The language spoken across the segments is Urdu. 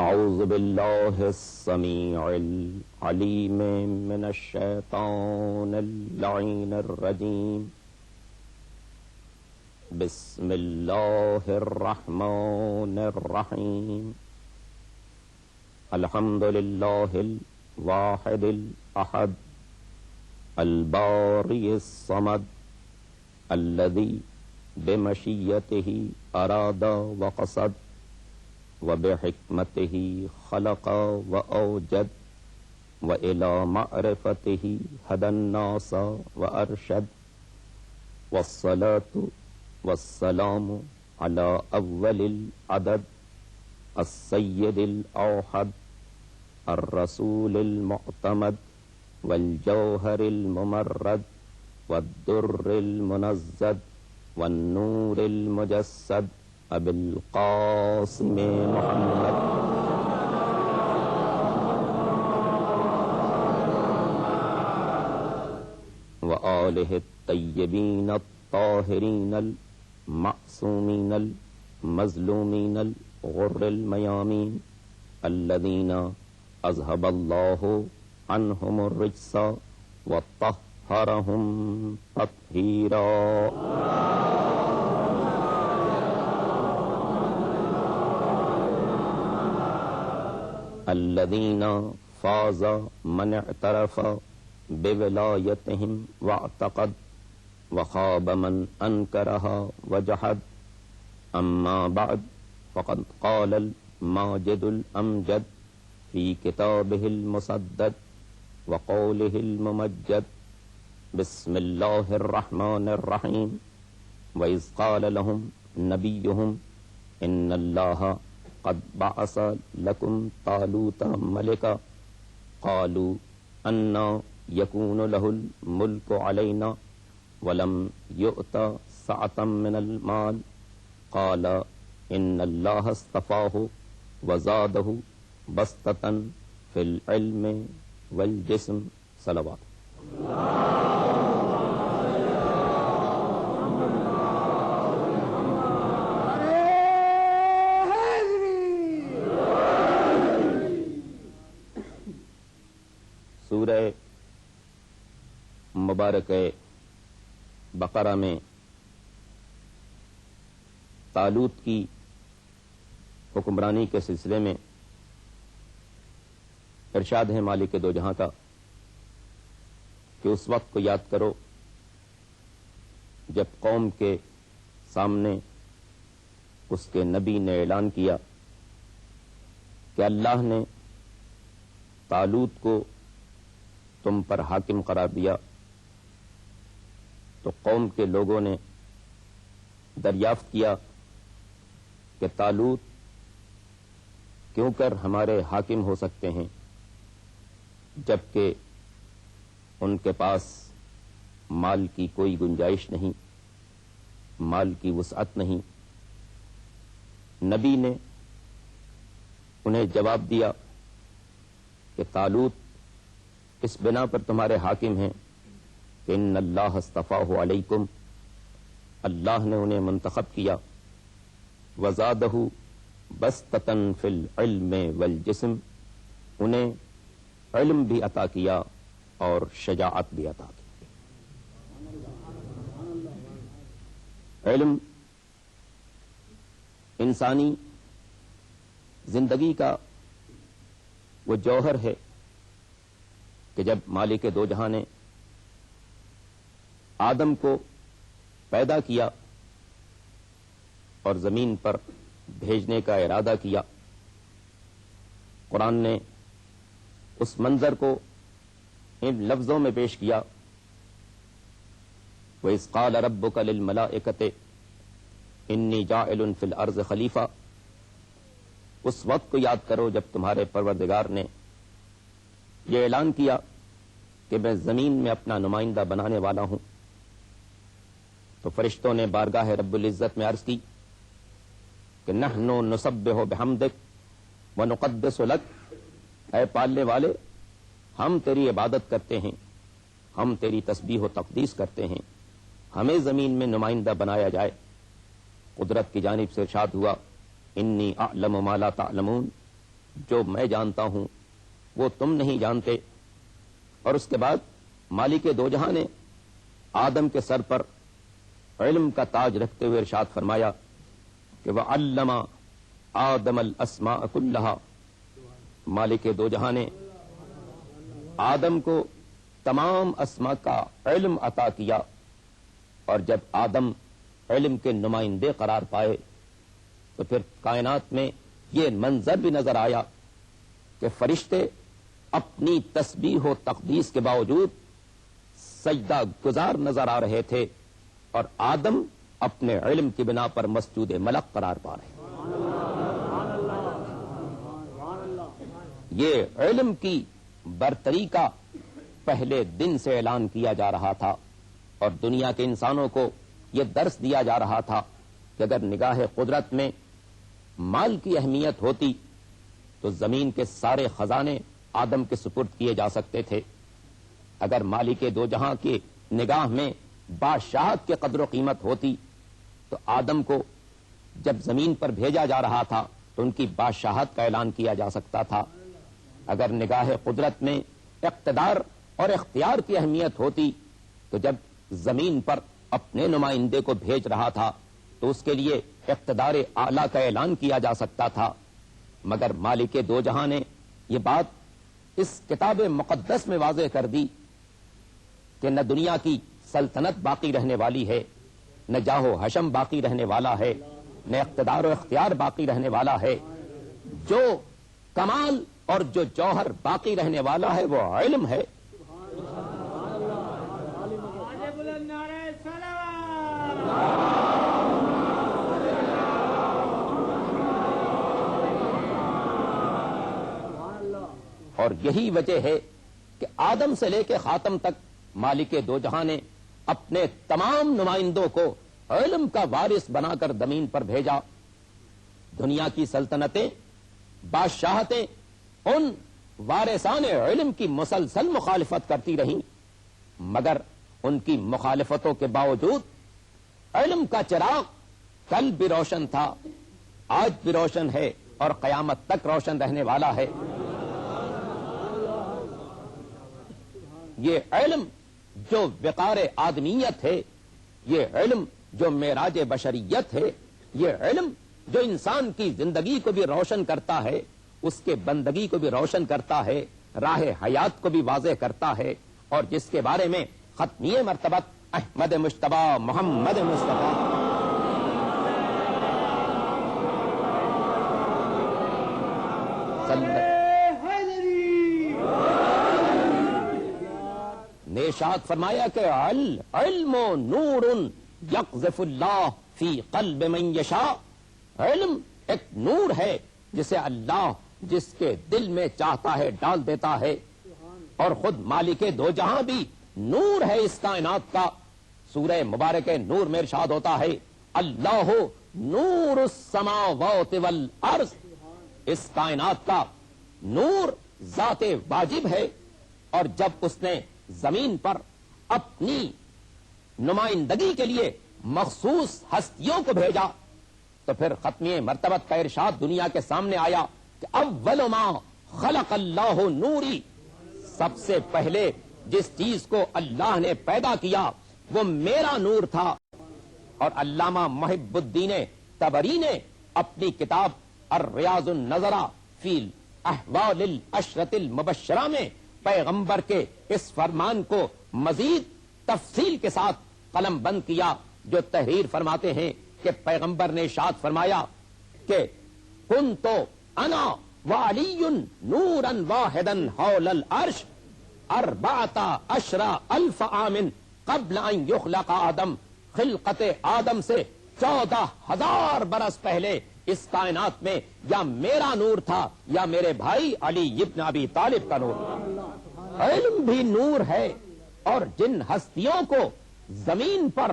اعوذ باللہ السمیع العلیم من الشیطان اللعین الرجیم بسم اللہ الرحمن الرحیم الحمد للہ الواحد الاحد الباری الصمد الذی بمشیتہ اراد وقصد وبحکمتہ خلق وأوجد وإلى معرفتہ هدى الناس وأرشد والصلاة والسلام على أول العدد السید الأوحد الرسول المعتمد والجوہر الممرد والدر المنزد والنور المجسد ابی القاسم محمد وآلہ الطیبین الطاہرین المعصومین المظلومین الغر المیامین الذین اذهب اللہ عنہم الرجس وطہرہم تطہیرا الذین فاز من اعترف بولایتہم واعتقد وخاب من انکرها وجحد اما بعد فقد قال الماجد الامجد فی کتابہ المسدد وقولہ الممجد بسم اللہ الرحمن الرحیم وإذ قال لهم نبیہم ان اللہ قد بعث لكم طالوت ملکا قالوا انا يكون له الملك علينا ولم يؤت سعة من المال قال ان الله اصطفاه وزاده بسطة في العلم والجسم صلوات سورہ مبارک بقرہ میں طالوت کی حکمرانی کے سلسلے میں ارشاد ہے مالک دو جہاں کا کہ اس وقت کو یاد کرو جب قوم کے سامنے اس کے نبی نے اعلان کیا کہ اللہ نے طالوت کو تم پر حاکم قرار دیا، تو قوم کے لوگوں نے دریافت کیا کہ طالوت کیوں کر ہمارے حاکم ہو سکتے ہیں جبکہ ان کے پاس مال کی کوئی گنجائش نہیں، مال کی وسعت نہیں۔ نبی نے انہیں جواب دیا کہ طالوت اس بنا پر تمہارے حاکم ہیں کہ ان اللہ اصطفاہ علیکم، اللہ نے انہیں منتخب کیا، وزادہ بسطۃ فی العلم والجسم، انہیں علم بھی عطا کیا اور شجاعت بھی عطا کی۔ علم انسانی زندگی کا وہ جوہر ہے کہ جب مالک دو جہاں نے آدم کو پیدا کیا اور زمین پر بھیجنے کا ارادہ کیا، قرآن نے اس منظر کو ان لفظوں میں پیش کیا، وَإِذْ قَالَ رَبُّكَ لِلْمَلَائِكَةِ إِنِّي جَاعِلٌ فِي الْأَرْضِ خَلِيفَةً، اس وقت کو یاد کرو جب تمہارے پروردگار نے یہ اعلان کیا کہ میں زمین میں اپنا نمائندہ بنانے والا ہوں، تو فرشتوں نے بارگاہ رب العزت میں عرض کی کہ نحن نسبح بحمدک ونقدس لک، اے پالنے والے ہم تیری عبادت کرتے ہیں، ہم تیری تسبیح و تقدیس کرتے ہیں، ہمیں زمین میں نمائندہ بنایا جائے۔ قدرت کی جانب سے ارشاد ہوا انی اعلم ما لا تعلمون، جو میں جانتا ہوں وہ تم نہیں جانتے. اور اس کے بعد مالک دو جہاں نے آدم کے سر پر علم کا تاج رکھتے ہوئے ارشاد فرمایا کہ وَعَلَّمَ آدم الْأَسْمَاءَ كُلَّهَا. مالک دو جہاں نے آدم کو تمام اسماء کا علم عطا کیا. اور جب آدم علم کے نمائندے قرار پائے تو پھر کائنات میں یہ منظر بھی نظر آیا کہ فرشتے اپنی تسبیح و تقدیس کے باوجود سجدہ گزار نظر آ رہے تھے اور آدم اپنے علم کی بنا پر مسجود ملک قرار پا رہے. یہ علم کی برتری کا پہلے دن سے اعلان کیا جا رہا تھا اور دنیا کے انسانوں کو یہ درس دیا جا رہا تھا کہ اگر نگاہ قدرت میں مال کی اہمیت ہوتی تو زمین کے سارے خزانے آدم کے سپرد کیے جا سکتے تھے. اگر مالک دو جہاں کی نگاہ میں بادشاہت کے قدر و قیمت ہوتی تو آدم کو جب زمین پر بھیجا جا رہا تھا تو ان کی بادشاہت کا اعلان کیا جا سکتا تھا. اگر نگاہ قدرت میں اقتدار اور اختیار کی اہمیت ہوتی تو جب زمین پر اپنے نمائندے کو بھیج رہا تھا تو اس کے لیے اقتدار اعلیٰ کا اعلان کیا جا سکتا تھا. مگر مالک دو جہاں نے یہ بات اس کتاب مقدس میں واضح کر دی کہ نہ دنیا کی سلطنت باقی رہنے والی ہے، نہ جاہ و حشم باقی رہنے والا ہے، نہ اقتدار و اختیار باقی رہنے والا ہے. جو کمال اور جو جوہر باقی رہنے والا ہے وہ علم ہے. اور یہی وجہ ہے کہ آدم سے لے کے خاتم تک مالک دو جہاں نے اپنے تمام نمائندوں کو علم کا وارث بنا کر زمین پر بھیجا. دنیا کی سلطنتیں، بادشاہتیں ان وارثان علم کی مسلسل مخالفت کرتی رہیں، مگر ان کی مخالفتوں کے باوجود علم کا چراغ کل بھی روشن تھا، آج بھی روشن ہے اور قیامت تک روشن رہنے والا ہے. یہ علم جو وقار آدمیت ہے، یہ علم جو معراج بشریت ہے، یہ علم جو انسان کی زندگی کو بھی روشن کرتا ہے، اس کے بندگی کو بھی روشن کرتا ہے، راہ حیات کو بھی واضح کرتا ہے، اور جس کے بارے میں ختمیہ مرتبت احمد مجتبی محمد مصطفیٰ نے ارشاد فرمایا کہ علم نور یقذف اللہ فی قلب من یشاء. علم ایک نور ہے جسے اللہ جس کے دل میں چاہتا ہے ڈال دیتا ہے، اور خود مالک دو جہاں بھی نور ہے اس کائنات کا. سورہ مبارک نور میں ارشاد ہوتا ہے اللہ نور السماوات والارض. اس کائنات کا نور ذات واجب ہے، اور جب اس نے زمین پر اپنی نمائندگی کے لیے مخصوص ہستیوں کو بھیجا تو پھر ختمیہ مرتبت کا ارشاد دنیا کے سامنے آیا کہ اول ما خلق اللہ نوری. سب سے پہلے جس چیز کو اللہ نے پیدا کیا وہ میرا نور تھا. اور علامہ محب الدین طبری نے اپنی کتاب الریاض النظرہ فی احوال العشرۃ المبشرہ میں پیغمبر کے اس فرمان کو مزید تفصیل کے ساتھ قلم بند کیا، جو تحریر فرماتے ہیں کہ پیغمبر نے ارشاد فرمایا کہ کنت انا وعلی نورا واحدا حول العرش 14,000 عام قبل ان یخلق آدم. خلقت آدم سے 14,000 برس پہلے اس کائنات میں یا میرا نور تھا یا میرے بھائی علی ابن ابی طالب کا نور. علم بھی نور ہے، اور جن ہستیوں کو زمین پر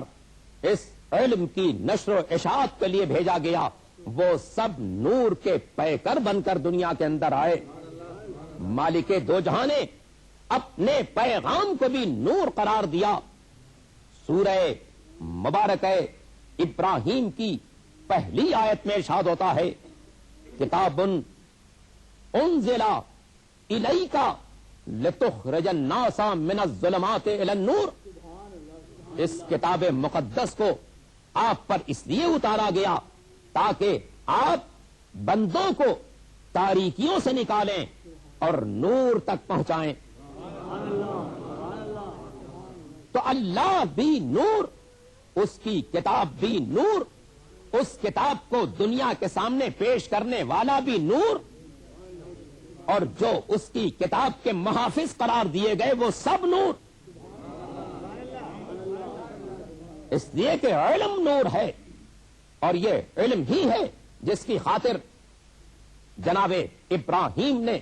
اس علم کی نشر و اشاعت کے لیے بھیجا گیا وہ سب نور کے پیکر بن کر دنیا کے اندر آئے. مالک دو جہاں نے اپنے پیغام کو بھی نور قرار دیا. سورہ مبارک ابراہیم کی پہلی آیت میں ارشاد ہوتا ہے کتاب انزل الیک لتخرج الناس من الظلمات الی النور. اس کتاب مقدس کو آپ پر اس لیے اتارا گیا تاکہ آپ بندوں کو تاریکیوں سے نکالیں اور نور تک پہنچائیں. تو اللہ بھی نور، اس کی کتاب بھی نور، اس کتاب کو دنیا کے سامنے پیش کرنے والا بھی نور، اور جو اس کی کتاب کے محافظ قرار دیے گئے وہ سب نور. اس لیے کہ علم نور ہے، اور یہ علم ہی ہے جس کی خاطر جناب ابراہیم نے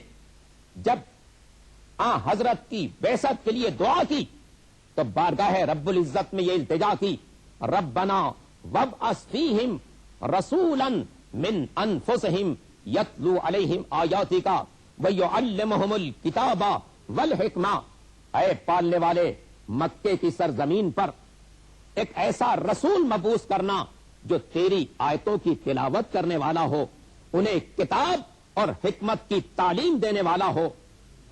جب حضرت کی بعثت کے لیے دعا کی تو بارگاہ رب العزت میں یہ التجا کی، ربنا وابعث فیہم رسولا من انفسہم یتلو علیہم آیاتک ویعلمہم الکتاب والحکمہ. اے پالنے والے، مکے کی سرزمین پر ایک ایسا رسول مبعوث کرنا جو تیری آیتوں کی تلاوت کرنے والا ہو، انہیں کتاب اور حکمت کی تعلیم دینے والا ہو.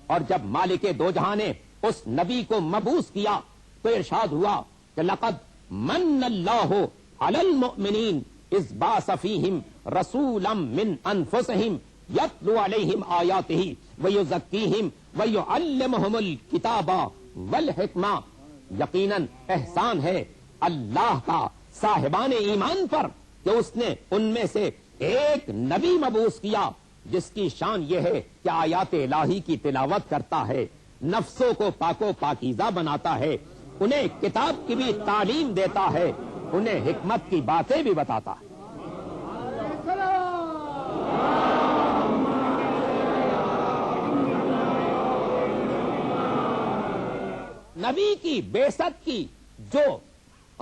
اور جب مالک دو جہاں نے اس نبی کو مبعوث کیا تو ارشاد ہوا کہ لقد من اللہ علی المؤمنین اذ بعث فیہم رسولا من انفسہم یتلو علیہم آیاتہ ویزکیہم ویعلمہم الکتاب والحکمہ. یقیناً احسان ہے اللہ کا صاحبان ایمان پر کہ اس نے ان میں سے ایک نبی مبعوث کیا جس کی شان یہ ہے کہ آیات الہی کی تلاوت کرتا ہے، نفسوں کو پاک و پاکیزہ بناتا ہے، انہیں کتاب کی بھی تعلیم دیتا ہے، انہیں حکمت کی باتیں بھی بتاتا ہے. نبی کی بعثت کی جو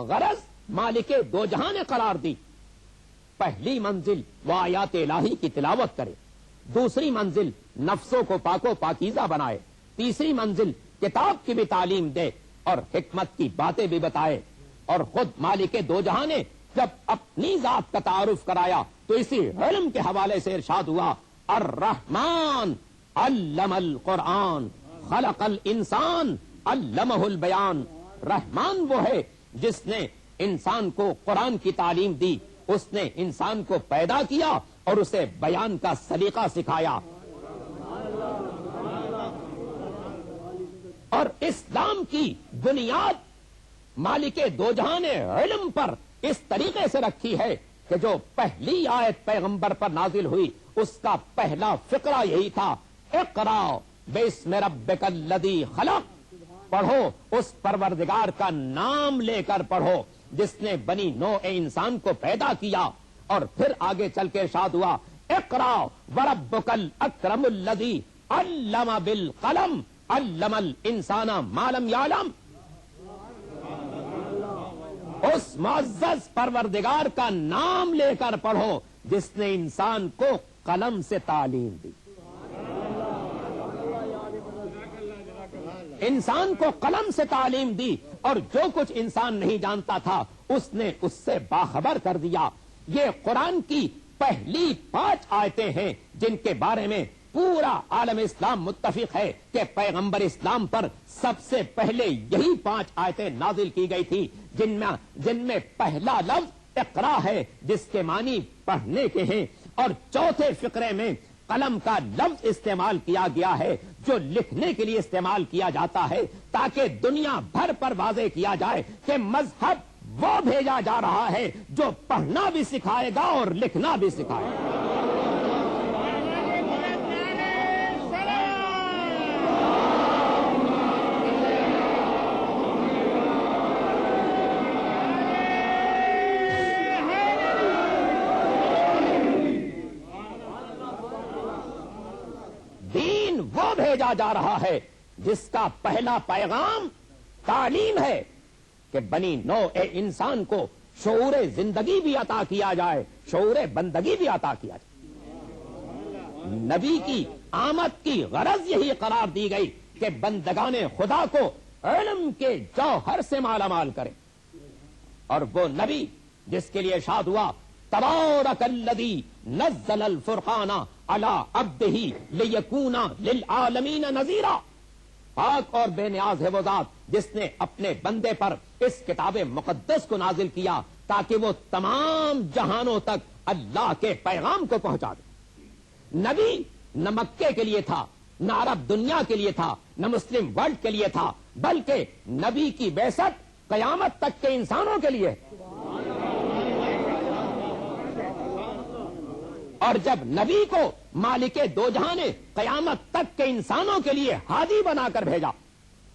غرض مالک دو جہاں نے قرار دی، پہلی منزل وہ آیات الہی کی تلاوت کرے، دوسری منزل نفسوں کو پاک و پاکیزہ بنائے، تیسری منزل کتاب کی بھی تعلیم دے اور حکمت کی باتیں بھی بتائے. اور خود مالک دو جہاں نے جب اپنی ذات کا تعارف کرایا تو اسی علم کے حوالے سے ارشاد ہوا، الرحمن علم القرآن خلق الانسان علمہ البیان. رحمان وہ ہے جس نے انسان کو قرآن کی تعلیم دی، اس نے انسان کو پیدا کیا اور اسے بیان کا سلیقہ سکھایا. اور اسلام کی بنیاد مالک دو جہاں نے علم پر اس طریقے سے رکھی ہے کہ جو پہلی آیت پیغمبر پر نازل ہوئی اس کا پہلا فقرہ یہی تھا، اقرا باسم ربک الذی خلق. پڑھو اس پروردگار کا نام لے کر پڑھو جس نے بنی نوع انسان کو پیدا کیا. اور پھر آگے چل کے ارشاد ہوا، اقرا وربک الاکرم الذی علم بالقلم علم الانسان ما لم یعلم. اس معزز پروردگار کا نام لے کر پڑھو جس نے انسان کو قلم سے تعلیم دی. انسان کو قلم سے تعلیم دی اور جو کچھ انسان نہیں جانتا تھا اس نے اس سے باخبر کر دیا. یہ قرآن کی پہلی 5 آیتیں ہیں جن کے بارے میں پورا عالم اسلام متفق ہے کہ پیغمبر اسلام پر سب سے پہلے یہی 5 آیتیں نازل کی گئی تھی جن میں پہلا لفظ اقرا ہے جس کے معنی پڑھنے کے ہیں، اور چوتھے فقرے میں قلم کا لفظ استعمال کیا گیا ہے جو لکھنے کے لیے استعمال کیا جاتا ہے تاکہ دنیا بھر پر واضح کیا جائے کہ مذہب وہ بھیجا جا رہا ہے جو پڑھنا بھی سکھائے گا اور لکھنا بھی سکھائے گا. دین وہ بھیجا جا رہا ہے جس کا پہلا پیغام تعلیم ہے کہ بنی نوع انسان کو شعور زندگی بھی عطا کیا جائے، شعور بندگی بھی عطا کیا جائے. نبی کی آمد کی غرض یہی قرار دی گئی کہ بندگان خدا کو علم کے جوہر سے مالا مال کرے. اور وہ نبی جس کے لیے ارشاد ہوا تبارک الذی نزل الفرقان علی عبدہ لیکون للعالمین نذیرا. پاک اور بے نیاز ہے وہ ذات جس نے اپنے بندے پر اس کتاب مقدس کو نازل کیا تاکہ وہ تمام جہانوں تک اللہ کے پیغام کو پہنچا دے. نبی نہ مکے کے لیے تھا، نہ عرب دنیا کے لیے تھا، نہ مسلم ورلڈ کے لیے تھا، بلکہ نبی کی بعثت قیامت تک کے انسانوں کے لیے. اور جب نبی کو مالک دو جہاں نے قیامت تک کے انسانوں کے لیے ہادی بنا کر بھیجا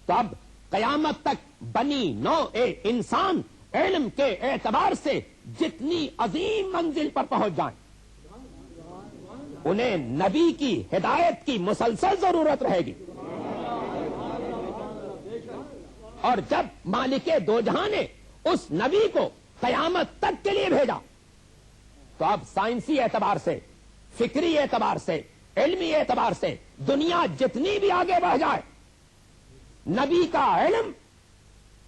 تو اب قیامت تک بنی نوع انسان علم کے اعتبار سے جتنی عظیم منزل پر پہنچ جائیں انہیں نبی کی ہدایت کی مسلسل ضرورت رہے گی. اور جب مالک دو جہاں نے اس نبی کو قیامت تک کے لیے بھیجا تو اب سائنسی اعتبار سے، فکری اعتبار سے، علمی اعتبار سے دنیا جتنی بھی آگے بڑھ جائے، نبی کا علم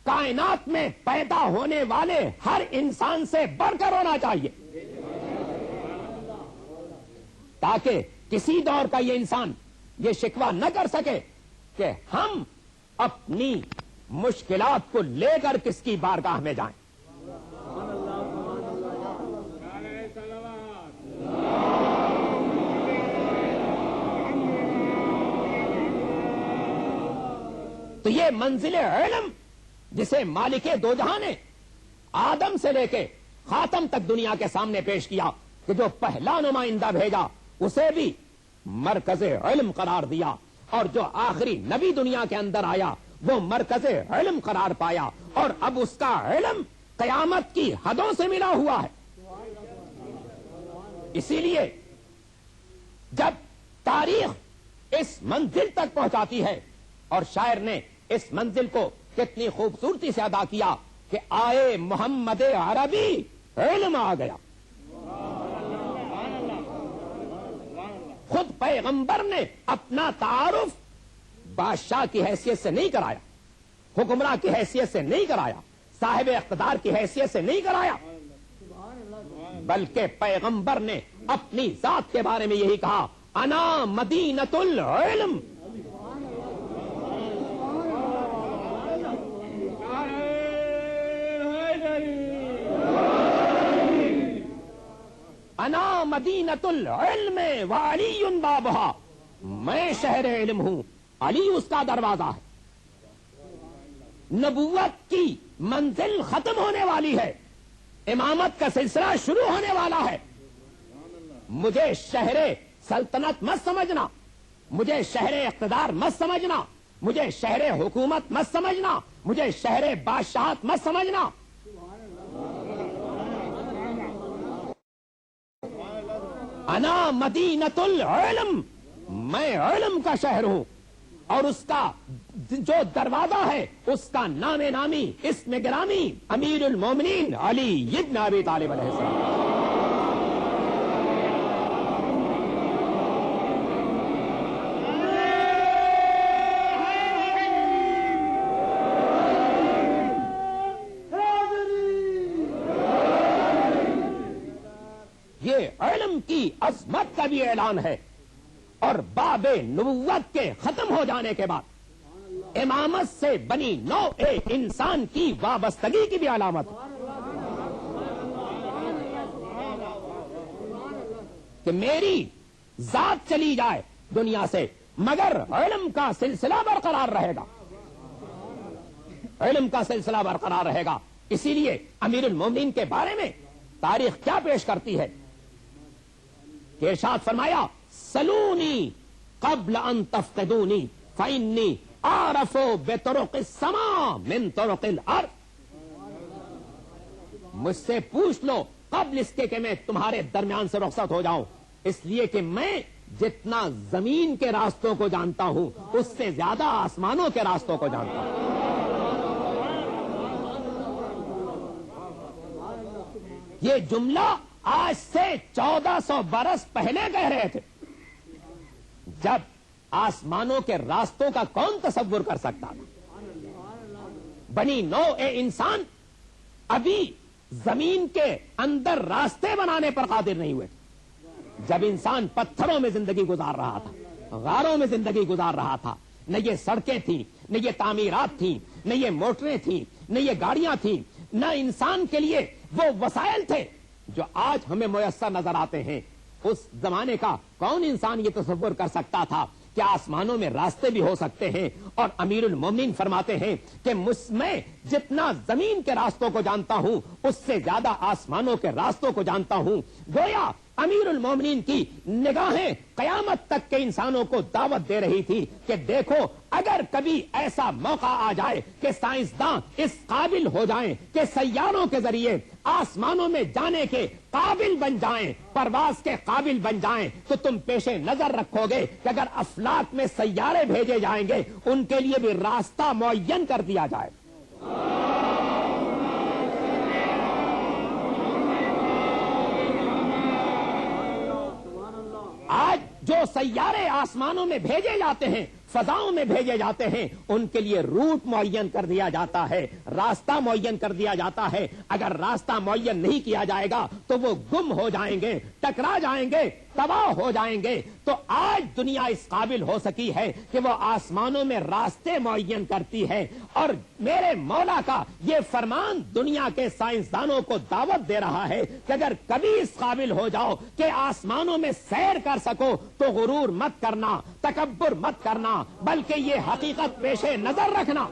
کائنات میں پیدا ہونے والے ہر انسان سے بڑھ کر ہونا چاہیے، تاکہ کسی دور کا یہ انسان یہ شکوہ نہ کر سکے کہ ہم اپنی مشکلات کو لے کر کس کی بارگاہ میں جائیں. تو یہ منزل علم جسے مالک دو جہاں نے آدم سے لے کے خاتم تک دنیا کے سامنے پیش کیا کہ جو پہلا نمائندہ بھیجا اسے بھی مرکز علم قرار دیا، اور جو آخری نبی دنیا کے اندر آیا وہ مرکز علم قرار پایا، اور اب اس کا علم قیامت کی حدوں سے ملا ہوا ہے. اسی لیے جب تاریخ اس منزل تک پہنچاتی ہے، اور شاعر نے اس منزل کو کتنی خوبصورتی سے ادا کیا کہ آئے محمد عربی علم آ گیا. خود پیغمبر نے اپنا تعارف بادشاہ کی حیثیت سے نہیں کرایا، حکمراں کی حیثیت سے نہیں کرایا، صاحب اقتدار کی حیثیت سے نہیں کرایا، بلکہ پیغمبر نے اپنی ذات کے بارے میں یہی کہا، انا مدینۃ العلم. انا مدینۃ العلم وعلی بابھا، میں شہر علم ہوں، علی اس کا دروازہ ہے. نبوت کی منزل ختم ہونے والی ہے، امامت کا سلسلہ شروع ہونے والا ہے. مجھے شہر سلطنت مت سمجھنا، مجھے شہر اقتدار مت سمجھنا، مجھے شہر حکومت مت سمجھنا، مجھے شہر بادشاہت مت سمجھنا. انا مدینۃ العلم، میں علم کا شہر ہوں، اور اس کا جو دروازہ ہے اس کا نام نامی اسم گرامی امیر المومنین علی ابن ابی طالب علیہ السلام. یہ علم کی عظمت کا بھی اعلان ہے، اور باب نبوت کے ختم ہو جانے کے بعد امامت سے بنی نوع انسان کی وابستگی کی بھی علامت کہ میری ذات چلی جائے دنیا سے مگر علم کا سلسلہ برقرار رہے گا، علم کا سلسلہ برقرار رہے گا. اسی لیے امیر المومنین کے بارے میں تاریخ کیا پیش کرتی ہے کہ ارشاد فرمایا، سلونی قبل ان تفقدونی فإنی اعرف بطرق السماء من طرق الارض. مجھ سے پوچھ لو قبل اس کے کہ میں تمہارے درمیان سے رخصت ہو جاؤں، اس لیے کہ میں جتنا زمین کے راستوں کو جانتا ہوں اس سے زیادہ آسمانوں کے راستوں کو جانتا ہوں. یہ جملہ آج سے 1400 برس پہلے کہہ رہے تھے، جب آسمانوں کے راستوں کا کون تصور کر سکتا تھا. بنی نوع انسان ابھی زمین کے اندر راستے بنانے پر قادر نہیں ہوئے. جب انسان پتھروں میں زندگی گزار رہا تھا, غاروں میں زندگی گزار رہا تھا, نہ یہ سڑکیں تھیں, نہ یہ تعمیرات تھیں, نہ یہ موٹریں تھیں, نہ یہ گاڑیاں تھیں, نہ انسان کے لیے وہ وسائل تھے جو آج ہمیں میسر نظر آتے ہیں. اس زمانے کا کون انسان یہ تصور کر سکتا تھا کہ آسمانوں میں راستے بھی ہو سکتے ہیں؟ اور امیر المومنین فرماتے ہیں کہ میں جتنا زمین کے راستوں کو جانتا ہوں اس سے زیادہ آسمانوں کے راستوں کو جانتا ہوں. گویا امیر المومنین کی نگاہیں قیامت تک کے انسانوں کو دعوت دے رہی تھی کہ دیکھو, اگر کبھی ایسا موقع آ جائے کہ سائنسداں اس قابل ہو جائیں کہ سیاروں کے ذریعے آسمانوں میں جانے کے قابل بن جائیں, پرواز کے قابل بن جائیں, تو تم پیش نظر رکھو گے کہ اگر افلاک میں سیارے بھیجے جائیں گے ان کے لیے بھی راستہ معین کر دیا جائے. آج جو سیارے آسمانوں میں بھیجے جاتے ہیں, فضاؤں میں بھیجے جاتے ہیں, ان کے لیے روٹ معین کر دیا جاتا ہے, راستہ معین کر دیا جاتا ہے. اگر راستہ معین نہیں کیا جائے گا تو وہ گم ہو جائیں گے, ٹکرا جائیں گے, تباہ ہو جائیں گے. تو آج دنیا اس قابل ہو سکی ہے کہ وہ آسمانوں میں راستے معین کرتی ہے, اور میرے مولا کا یہ فرمان دنیا کے سائنسدانوں کو دعوت دے رہا ہے کہ اگر کبھی اس قابل ہو جاؤ کہ آسمانوں میں سیر کر سکو تو غرور مت کرنا, تکبر مت کرنا, بلکہ یہ حقیقت پیش نظر رکھنا.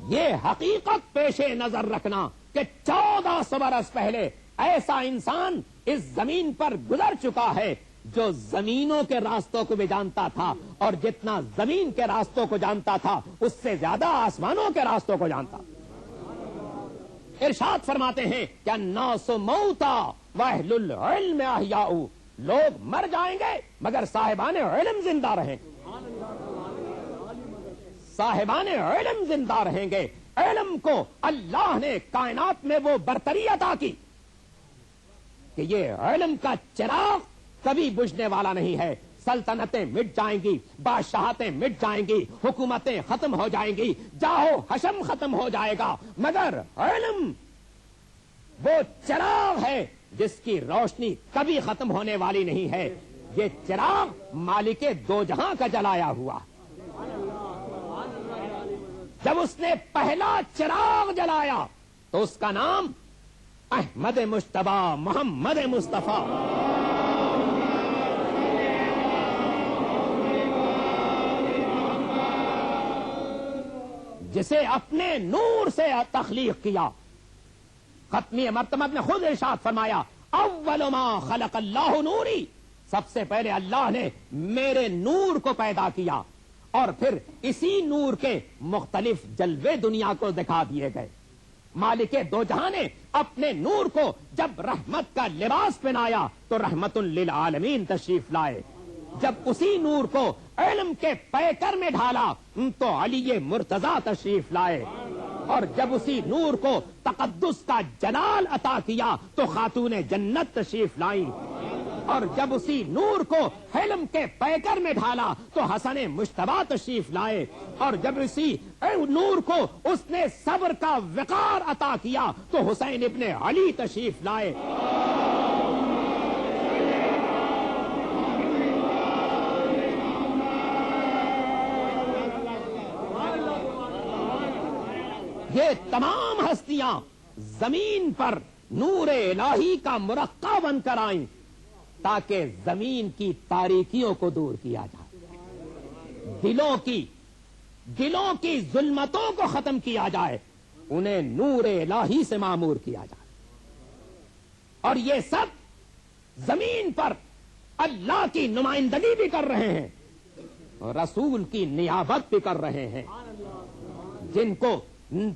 یہ حقیقت پیش نظر رکھنا کہ 1400 برس پہلے ایسا انسان اس زمین پر گزر چکا ہے جو زمینوں کے راستوں کو بھی جانتا تھا, اور جتنا زمین کے راستوں کو جانتا تھا اس سے زیادہ آسمانوں کے راستوں کو جانتا. ارشاد فرماتے ہیں کہ الناس موتا واہل العلم احیاء, لوگ مر جائیں گے مگر صاحبان علم زندہ رہیں گے. صاحبان علم زندہ رہیں گے. علم کو اللہ نے کائنات میں وہ برتری عطا کی کہ یہ علم کا چراغ کبھی بجھنے والا نہیں ہے. سلطنتیں مٹ جائیں گی, بادشاہتیں مٹ جائیں گی, حکومتیں ختم ہو جائیں گی, جاہو حشم ختم ہو جائے گا, مگر علم وہ چراغ ہے جس کی روشنی کبھی ختم ہونے والی نہیں ہے. یہ چراغ مالک دو جہاں کا جلایا ہوا. جب اس نے پہلا چراغ جلایا تو اس کا نام احمد مجتبی محمد مصطفیٰ. جسے اپنے نور سے تخلیق کیا. ختمی مرتبہ نے خود ارشاد فرمایا اول ما خلق اللہ نوری, سب سے پہلے اللہ نے میرے نور کو پیدا کیا, اور پھر اسی نور کے مختلف جلوے دنیا کو دکھا دیے گئے. مالک دو جہاں نے اپنے نور کو جب رحمت کا لباس پہنایا تو رحمت للعالمین تشریف لائے. جب اسی نور کو علم کے پیکر میں ڈھالا تو علی مرتضی تشریف لائے. اور جب اسی نور کو تقدس کا جلال عطا کیا تو خاتون جنت تشریف لائیں. اور جب اسی نور کو علم کے پیکر میں ڈھالا تو حسن مجتبی تشریف لائے. اور جب اسی نور کو اس نے صبر کا وقار عطا کیا تو حسین ابن علی تشریف لائے. یہ تمام ہستیاں زمین پر نور الہی کا مرقع بن کر آئیں تاکہ زمین کی تاریکیوں کو دور کیا جائے, دلوں کی ظلمتوں کو ختم کیا جائے, انہیں نور الہی سے معمور کیا جائے. اور یہ سب زمین پر اللہ کی نمائندگی بھی کر رہے ہیں, رسول کی نیابت بھی کر رہے ہیں, جن کو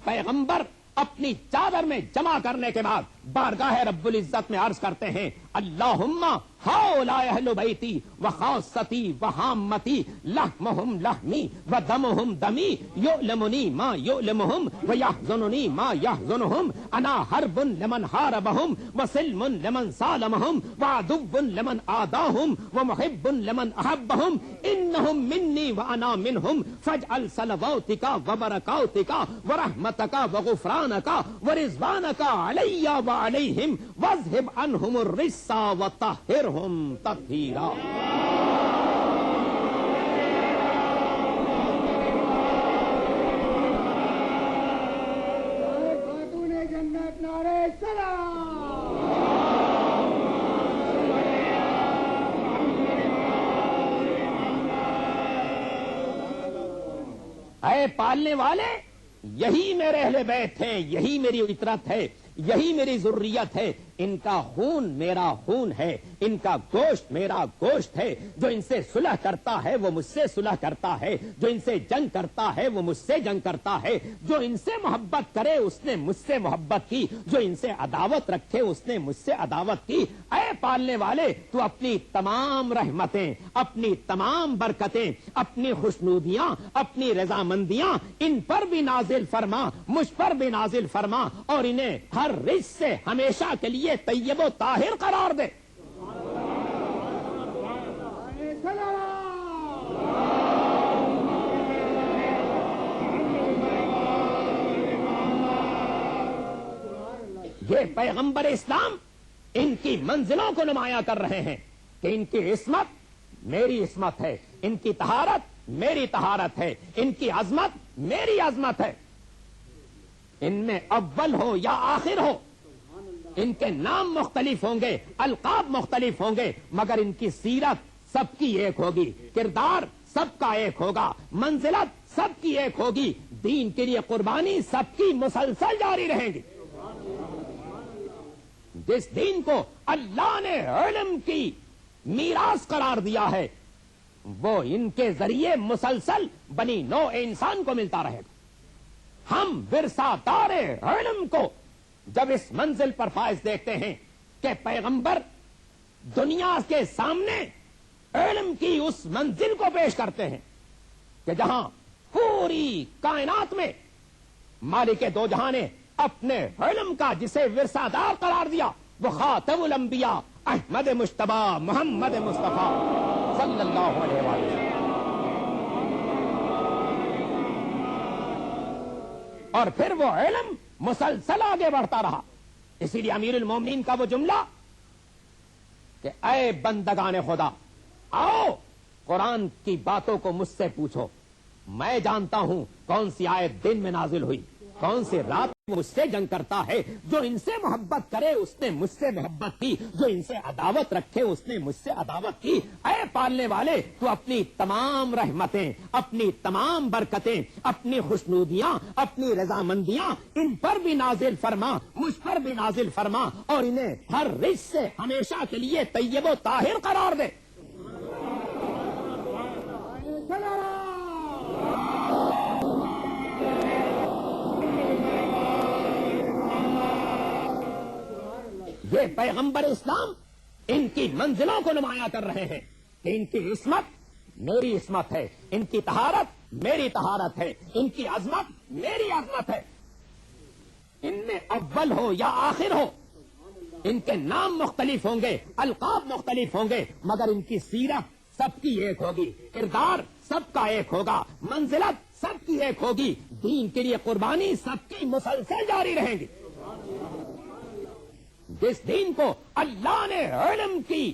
پیغمبر اپنی چادر میں جمع کرنے کے بعد بارگاہ رب العزت میں عرض کرتے ہیں اللہم ہؤلاء اہل بیتی وخاصتی وحامتی لحمہم لحمی ودمہم دمی یؤلمنی ما یؤلمہم ویحزننی ما یحزنہم انا حرب لمن حاربہم وسلم لمن سالمہم وعدو لمن آداہم ومحب لمن احبہم انہم منی وانا منہم فاجعل صلواتک وبرکاتک ورحمتک وغفرانک ورضوانک علی وعلیہم واذہب عنہم الرجس وطہرہم تطہیرا۔ خاتون جنت نعرہ سلام۔ اے پالنے والے، یہی میرے اہل بیت ہیں، یہی میری فطرت ہے، یہی میری ذریت ہے، ان کا خون میرا خون ہے، ان کا گوشت میرا گوشت ہے، جو ان سے صلح کرتا ہے وہ مجھ سے صلح کرتا ہے، جو ان سے جنگ کرتا ہے وہ مجھ سے جنگ کرتا ہے، جو ان سے محبت کرے اس نے مجھ سے محبت کی، جو ان سے عداوت رکھے اس نے مجھ سے عداوت کی۔ اے پالنے والے، تو اپنی تمام رحمتیں، اپنی تمام برکتیں، اپنی خوشنودیاں، اپنی رضامندیاں ان پر بھی نازل فرما، مجھ پر بھی نازل فرما، اور انہیں ہر رجس سے ہمیشہ کے لیے طیب و طاہر قرار دے۔ یہ پیغمبر اسلام ان کی منزلوں کو نمایاں کر رہے ہیں کہ ان کی عصمت میری عصمت ہے، ان کی طہارت میری طہارت ہے، ان کی عظمت میری عظمت ہے۔ ان میں اول ہو یا آخر ہو، ان کے نام مختلف ہوں گے، القاب مختلف ہوں گے، مگر ان کی سیرت سب کی ایک ہوگی، کردار سب کا ایک ہوگا، منزلت سب کی ایک ہوگی، دین کے لیے قربانی سب کی مسلسل جاری رہیں گی۔ جس دین کو اللہ نے علم کی میراث قرار دیا ہے وہ ان کے ذریعے مسلسل بنی نوع انسان کو ملتا رہے گا۔ ہم ورثہ دار علم کو جب اس منزل پر فائز دیکھتے ہیں کہ پیغمبر دنیا کے سامنے علم کی اس منزل کو پیش کرتے ہیں کہ جہاں پوری کائنات میں مالک دو جہاں نے اپنے علم کا جسے ورثہ دار قرار دیا وہ خاتم الانبیاء احمد مجتبی محمد مصطفیٰ صلی اللہ علیہ وسلم، اور پھر وہ علم مسلسل آگے بڑھتا رہا۔ اسی لیے امیر المومنین کا وہ جملہ کہ اے بندگان خدا، آؤ قرآن کی باتوں کو مجھ سے پوچھو، میں جانتا ہوں کون سی آیت دن میں نازل ہوئی، کون سی رات میں مجھ سے جنگ کرتا ہے، جو ان سے محبت کرے اس نے مجھ سے محبت کی، جو ان سے عداوت رکھے اس نے مجھ سے عداوت کی۔ اے پالنے والے، تو اپنی تمام رحمتیں، اپنی تمام برکتیں، اپنی خوشنودیاں، اپنی رضامندیاں ان پر بھی نازل فرما، مجھ پر بھی نازل فرما، اور انہیں ہر رجس سے ہمیشہ کے لیے طیب و طاہر قرار دے۔ یہ پیغمبر اسلام ان کی منزلوں کو نمایاں کر رہے ہیں کہ ان کی عصمت میری عصمت ہے، ان کی طہارت میری طہارت ہے، ان کی عظمت میری عظمت ہے۔ ان میں اول ہو یا آخر ہو، ان کے نام مختلف ہوں گے، القاب مختلف ہوں گے، مگر ان کی سیرت سب کی ایک ہوگی، کردار سب کا ایک ہوگا، منزلت سب کی ایک ہوگی، دین کے لیے قربانی سب کی مسلسل جاری رہیں گی۔ جس دین کو اللہ نے علم کی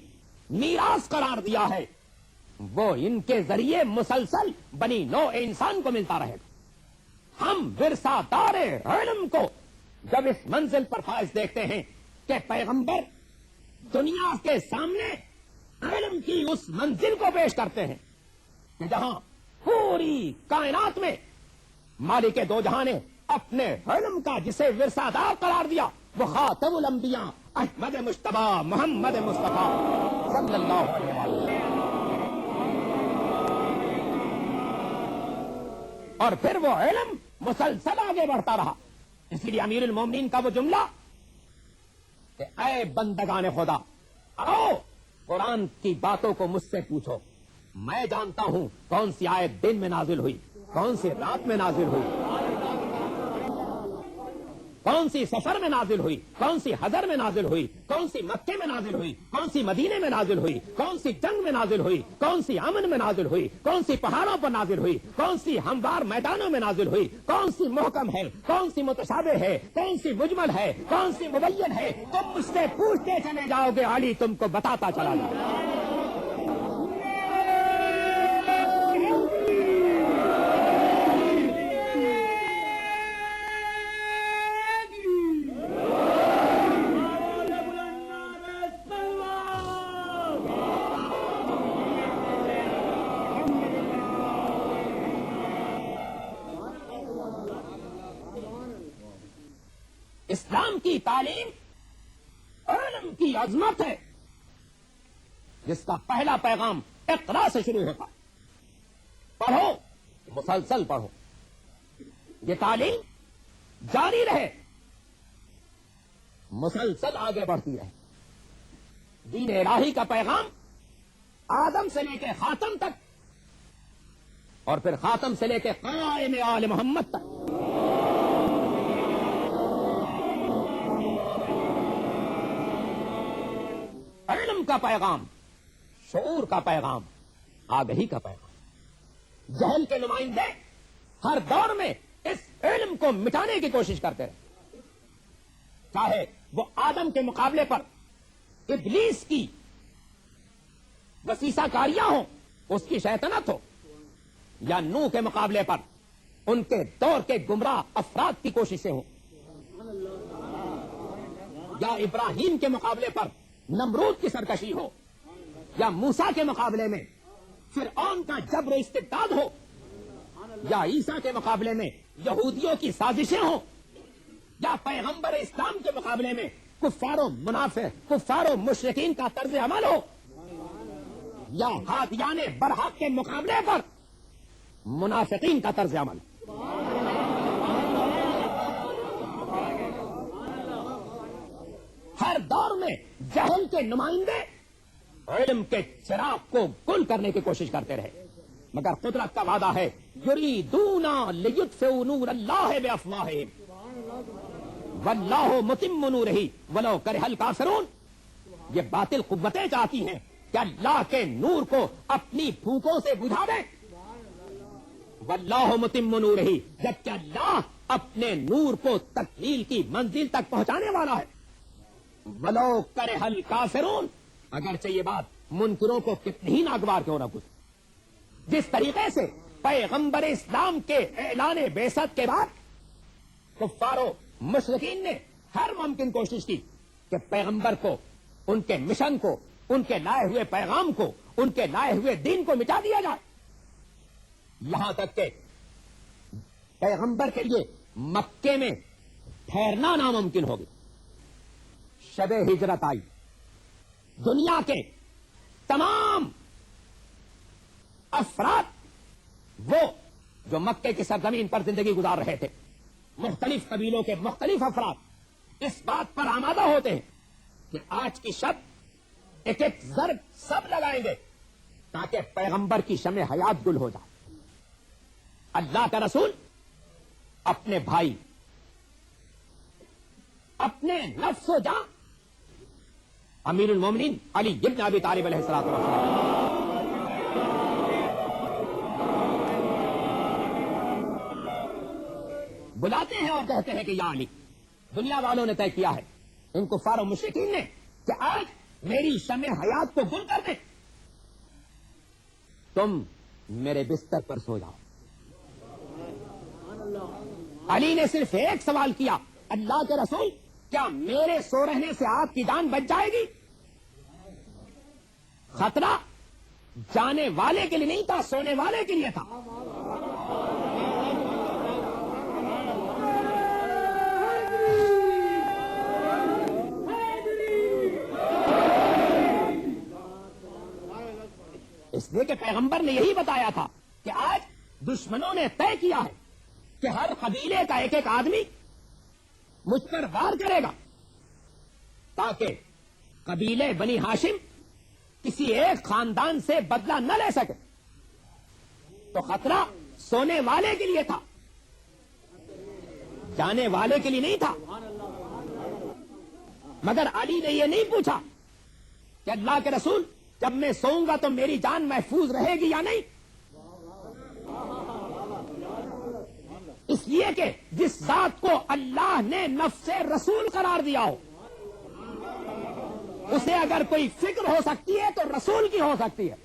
میراث قرار دیا ہے وہ ان کے ذریعے مسلسل بنی نوع انسان کو ملتا رہے گا۔ ہم ورثہ دار علم کو جب اس منزل پر فائز دیکھتے ہیں کہ پیغمبر دنیا کے سامنے علم کی اس منزل کو پیش کرتے ہیں کہ جہاں پوری کائنات میں مالک دو جہاں نے اپنے علم کا جسے ورثہ دار قرار دیا وہ خاتم الانبیاء احمد مجتبی محمد مصطفیٰ صلی اللہ علیہ وسلم، اور پھر وہ علم مسلسل آگے بڑھتا رہا۔ اسی لیے امیر المومنین کا وہ جملہ کہ اے بندگان خدا، آؤ قرآن کی باتوں کو مجھ سے پوچھو، میں جانتا ہوں کون سی آیت دن میں نازل ہوئی، کون سی رات میں نازل ہوئی، کون سی سفر میں نازل ہوئی، کون سی حضر میں نازل ہوئی، کون سی مکے میں نازل ہوئی، کون سی مدینے میں نازل ہوئی، کون سی جنگ میں نازل ہوئی، کون سی امن میں نازل ہوئی، کون سی پہاڑوں پر نازل ہوئی، کون سی ہموار میدانوں میں نازل ہوئی، کون سی محکم ہے، کون سی متشابہ ہے، کون سی مجمل ہے، کون سی مبین ہے، تم مجھ سے پوچھتے چلے جاؤ گے، علی تم کو بتاتا چلا جاؤ۔ اسلام کی تعلیم علم کی عظمت ہے، جس کا پہلا پیغام اقرا سے شروع ہوتا ہے۔ پڑھو، مسلسل پڑھو، یہ تعلیم جاری رہے، مسلسل آگے بڑھتی رہے۔ دین الہی کا پیغام آدم سے لے کے خاتم تک، اور پھر خاتم سے لے کے قائم آل محمد تک، علم کا پیغام، شعور کا پیغام، آگہی کا پیغام۔ جہل کے نمائندے ہر دور میں اس علم کو مٹانے کی کوشش کرتے رہے، چاہے وہ آدم کے مقابلے پر ابلیس کی وسیسہ کاریاں ہوں، اس کی شیطنت ہو، یا نوح کے مقابلے پر ان کے دور کے گمراہ افراد کی کوششیں ہوں، یا ابراہیم کے مقابلے پر نمرود کی سرکشی ہو، یا موسیٰ کے مقابلے میں فرعون کا جبر و استبداد ہو، یا عیسیٰ کے مقابلے میں یہودیوں کی سازشیں ہوں، یا پیغمبر اسلام کے مقابلے میں کفار و منافق، کفار و مشرکین کا طرز عمل ہو، یا ہادیان برحق کے مقابلے پر منافقین کا طرز عمل۔ ہر دور میں جہل کے نمائندے علم کے چراغ کو گل کرنے کی کوشش کرتے رہے، مگر قدرت کا وعدہ ہے یریدون لیطفئوا نور اللہ بافواہہم واللہ متم نورہ ولو کرہ الکافرون۔ یہ باطل قوتیں چاہتی ہیں کہ اللہ کے نور کو اپنی پھونکوں سے بجھا دیں، واللہ متم نورہ، جبکہ اللہ اپنے نور کو تکمیل کی منزل تک پہنچانے والا ہے۔ ولو کرہ الکافرون، اگرچہ یہ بات منکروں کو کتنی ہی ناگوار کیوں نہ گزرے۔ جس طریقے سے پیغمبر اسلام کے اعلان بعثت کے بعد کفار و مشرکین نے ہر ممکن کوشش کی کہ پیغمبر کو، ان کے مشن کو، ان کے لائے ہوئے پیغام کو، ان کے لائے ہوئے دین کو مٹا دیا جائے، یہاں تک کہ پیغمبر کے لیے مکے میں ٹھہرنا ناممکن ہو گیا۔ شب ہجرت آئی، دنیا کے تمام افراد، وہ جو مکے کی سرزمین پر زندگی گزار رہے تھے، مختلف قبیلوں کے مختلف افراد اس بات پر آمادہ ہوتے ہیں کہ آج کی شب ایک ایک ضرب سب لگائیں گے تاکہ پیغمبر کی شمع حیات گل ہو جائے۔ اللہ کا رسول اپنے بھائی، اپنے نفس و جان امیر المومنین علی بن ابی طالب علیہ الصلوۃ والسلام بلاتے ہیں اور کہتے ہیں کہ یا علی، دنیا والوں نے طے کیا ہے، ان کفار و مشرکین نے، کہ آج میری شمع حیات کو گل کر دیں، تم میرے بستر پر سو جاؤ۔ علی نے صرف ایک سوال کیا، اللہ کے رسول، کیا میرے سو رہنے سے آپ کی جان بچ جائے گی؟ خطرہ جانے والے کے لیے نہیں تھا، سونے والے کے لیے تھا۔ اس لیے کہ پیغمبر نے یہی بتایا تھا کہ آج دشمنوں نے طے کیا ہے کہ ہر قبیلے کا ایک ایک آدمی مجھ پر وار کرے گا تاکہ قبیلے بنی ہاشم کسی ایک خاندان سے بدلہ نہ لے سکے، تو خطرہ سونے والے کے لیے تھا، جانے والے کے لیے نہیں تھا۔ مگر علی نے یہ نہیں پوچھا کہ اللہ کے رسول جب میں سوؤں گا تو میری جان محفوظ رہے گی یا نہیں، اس لیے کہ جس ذات کو اللہ نے نفس رسول قرار دیا ہو، اسے اگر کوئی فکر ہو سکتی ہے تو رسول کی ہو سکتی ہے۔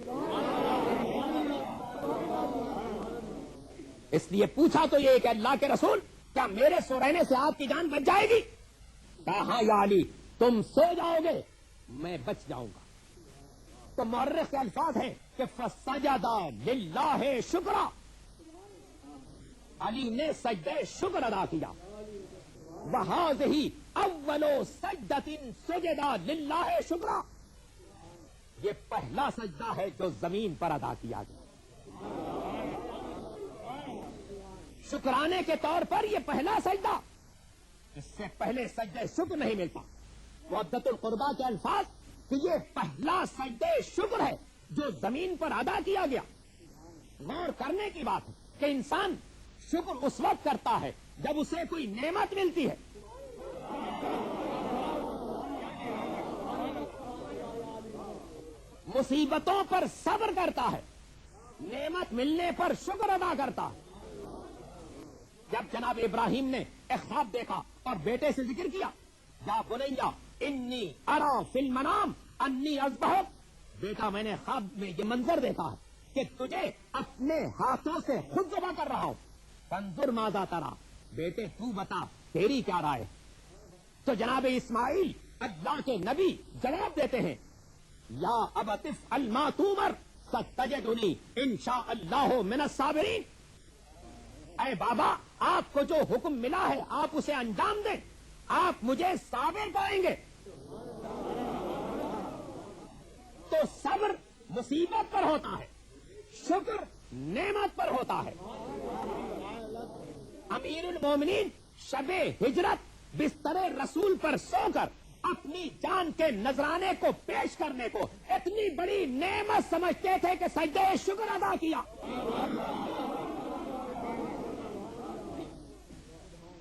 اس لیے پوچھا تو یہ کہ اللہ کے رسول کیا میرے سو رہنے سے آپ کی جان بچ جائے گی؟ کہا ہاں یا علی، تم سو جاؤ گے میں بچ جاؤں گا۔ تو مورخ کے الفاظ ہیں کہ فسجد للہ شکرا، علی نے سجدہ شکر ادا کیا۔ وہذہ اول سجدۃ سجد للہ شکرا، یہ پہلا سجدہ ہے جو زمین پر ادا کیا گیا، شکرانے کے طور پر یہ پہلا سجدہ، اس سے پہلے سجدہ شکر نہیں ملتا۔ وحدت القربہ کے الفاظ کہ یہ پہلا سجدہ شکر ہے جو زمین پر ادا کیا گیا۔ غور کرنے کی بات ہے کہ انسان شکر اس وقت کرتا ہے جب اسے کوئی نعمت ملتی ہے، مصیبتوں پر صبر کرتا ہے، نعمت ملنے پر شکر ادا کرتا ہے۔ جب جناب ابراہیم نے ایک خواب دیکھا اور بیٹے سے ذکر کیا، یا بنیا انی ارا فی المنام انی اذبحک، بیٹا میں نے خواب میں یہ منظر دیکھا ہے کہ تجھے اپنے ہاتھوں سے خود ذبح کر رہا ہوں، فانظر ماذا تری، بیٹے تو بتا تیری کیا رائے؟ تو جناب اسماعیل اللہ کے نبی جواب دیتے ہیں یا ابت افعل ما تؤمر ستجدنی انشاء اللہ من الصابرین، اے بابا آپ کو جو حکم ملا ہے آپ اسے انجام دیں، آپ مجھے صابر پائیں گے۔ تو صبر مصیبت پر ہوتا ہے، شکر نعمت پر ہوتا ہے۔ امیر المومنین شب ہجرت بستر رسول پر سو کر اپنی جان کے نذرانے کو پیش کرنے کو اتنی بڑی نعمت سمجھتے تھے کہ سجدہ شکر ادا کیا۔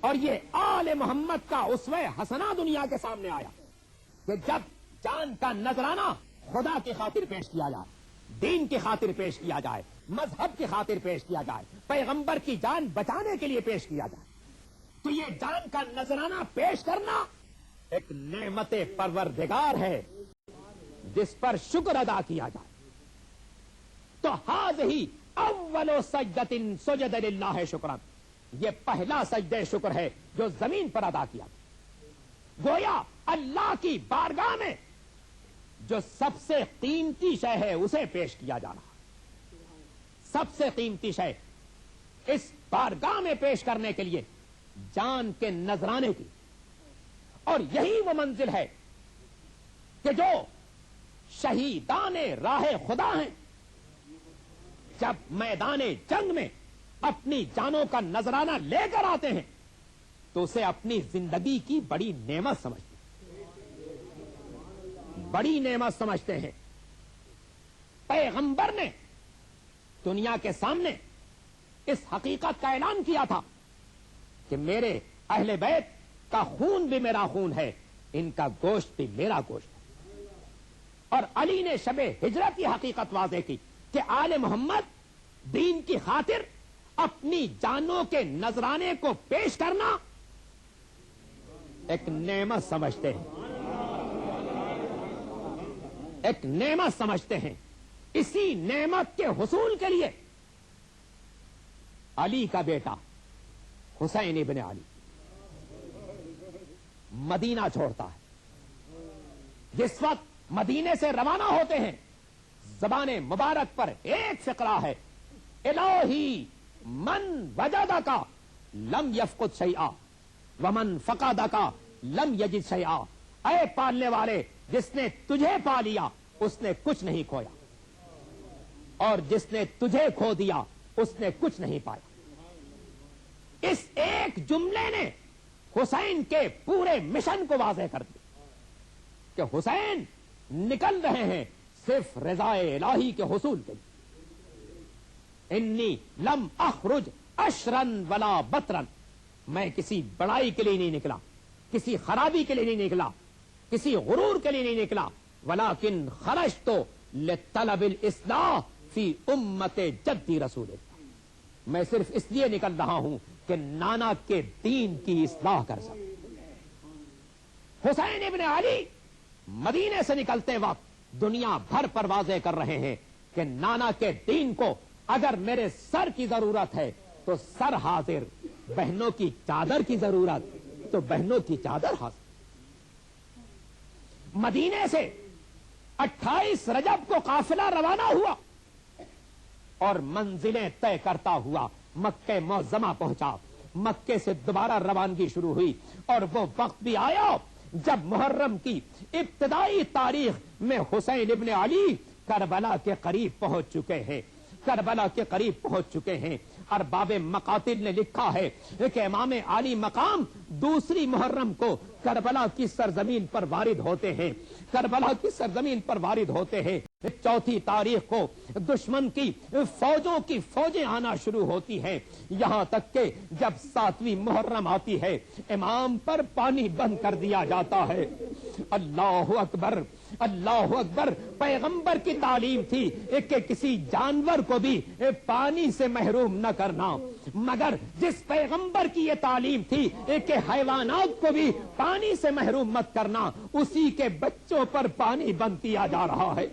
اور یہ آل محمد کا اسوہ حسنہ دنیا کے سامنے آیا کہ جب جان کا نذرانہ خدا کی خاطر پیش کیا جائے، دین کی خاطر پیش کیا جائے، مذہب کی خاطر پیش کیا جائے، پیغمبر کی جان بچانے کے لیے پیش کیا جائے، تو یہ جان کا نذرانہ پیش کرنا ایک نعمت پروردگار ہے جس پر شکر ادا کیا جائے۔ تو ھذہ اول سجدۃ سجد للہ شکرا، یہ پہلا سجدہ شکر ہے جو زمین پر ادا کیا گیا۔ گویا اللہ کی بارگاہ میں جو سب سے قیمتی شے ہے اسے پیش کیا جا رہا، سب سے قیمتی شے اس بارگاہ میں پیش کرنے کے لیے جان کے نذرانے کی، اور یہی وہ منزل ہے کہ جو شہیدان راہ خدا ہیں جب میدان جنگ میں اپنی جانوں کا نذرانہ لے کر آتے ہیں تو اسے اپنی زندگی کی بڑی نعمت سمجھتے ہیں، بڑی نعمت سمجھتے ہیں۔ پیغمبر نے دنیا کے سامنے اس حقیقت کا اعلان کیا تھا کہ میرے اہل بیت کا خون بھی میرا خون ہے، ان کا گوشت بھی میرا گوشت ہے۔ اور علی نے شب ہجرت کی حقیقت واضح کی کہ آل محمد دین کی خاطر اپنی جانوں کے نذرانے کو پیش کرنا ایک نعمت سمجھتے ہیں، ایک نعمت سمجھتے ہیں۔ اسی نعمت کے حصول کے لیے علی کا بیٹا حسین ابن علی مدینہ چھوڑتا ہے۔ جس وقت مدینے سے روانہ ہوتے ہیں زبان مبارک پر ایک فقرہ ہے، الہی من وجدک لم یفقد شیئا ومن فقدک لم یجد شیئا، اے پالنے والے جس نے تجھے پا لیا اس نے کچھ نہیں کھویا، اور جس نے تجھے کھو دیا اس نے کچھ نہیں پایا۔ اس ایک جملے نے حسین کے پورے مشن کو واضح کر دیا۔ کہ حسین نکل رہے ہیں صرف رضا الہی کے حصول کے لیے. انی لم اخرج اشرن ولا بطرن، میں کسی بڑائی کے لیے نہیں نکلا، کسی خرابی کے لیے نہیں نکلا، کسی غرور کے لیے نہیں نکلا، ولیکن خرجت لطلب الاصلاح فی امت جدی رسول اللہ. میں صرف اس لیے نکل رہا ہوں کہ نانا کے دین کی اصلاح کر سکوں. حسین ابن علی مدینے سے نکلتے وقت دنیا بھر پروازیں کر رہے ہیں کہ نانا کے دین کو اگر میرے سر کی ضرورت ہے تو سر حاضر، بہنوں کی چادر کی ضرورت تو بہنوں کی چادر حاضر. مدینے سے 28 رجب کو قافلہ روانہ ہوا اور منزلیں طے کرتا ہوا مکہ معظمہ پہنچا. مکے سے دوبارہ روانگی شروع ہوئی اور وہ وقت بھی آیا جب محرم کی ابتدائی تاریخ میں حسین ابن علی کربلا کے قریب پہنچ چکے ہیں. کربلا کے قریب پہنچ چکے ہیں. ارباب مقاتل نے لکھا ہے کہ امام علی مقام دوسری محرم کو کربلا کی سرزمین پر وارد ہوتے ہیں. کربلا کی سرزمین پر وارد ہوتے ہیں. چوتھی تاریخ کو دشمن کی فوجوں کی فوجیں آنا شروع ہوتی ہیں، یہاں تک کہ جب 7ویں محرم آتی ہے امام پر پانی بند کر دیا جاتا ہے. اللہ اکبر، اللہ اکبر. پیغمبر کی تعلیم تھی کہ کسی جانور کو بھی پانی سے محروم نہ کرنا، مگر جس پیغمبر کی یہ تعلیم تھی کہ حیوانات کو بھی پانی سے محروم مت کرنا، اسی کے بچوں پر پانی بند کیا جا رہا ہے.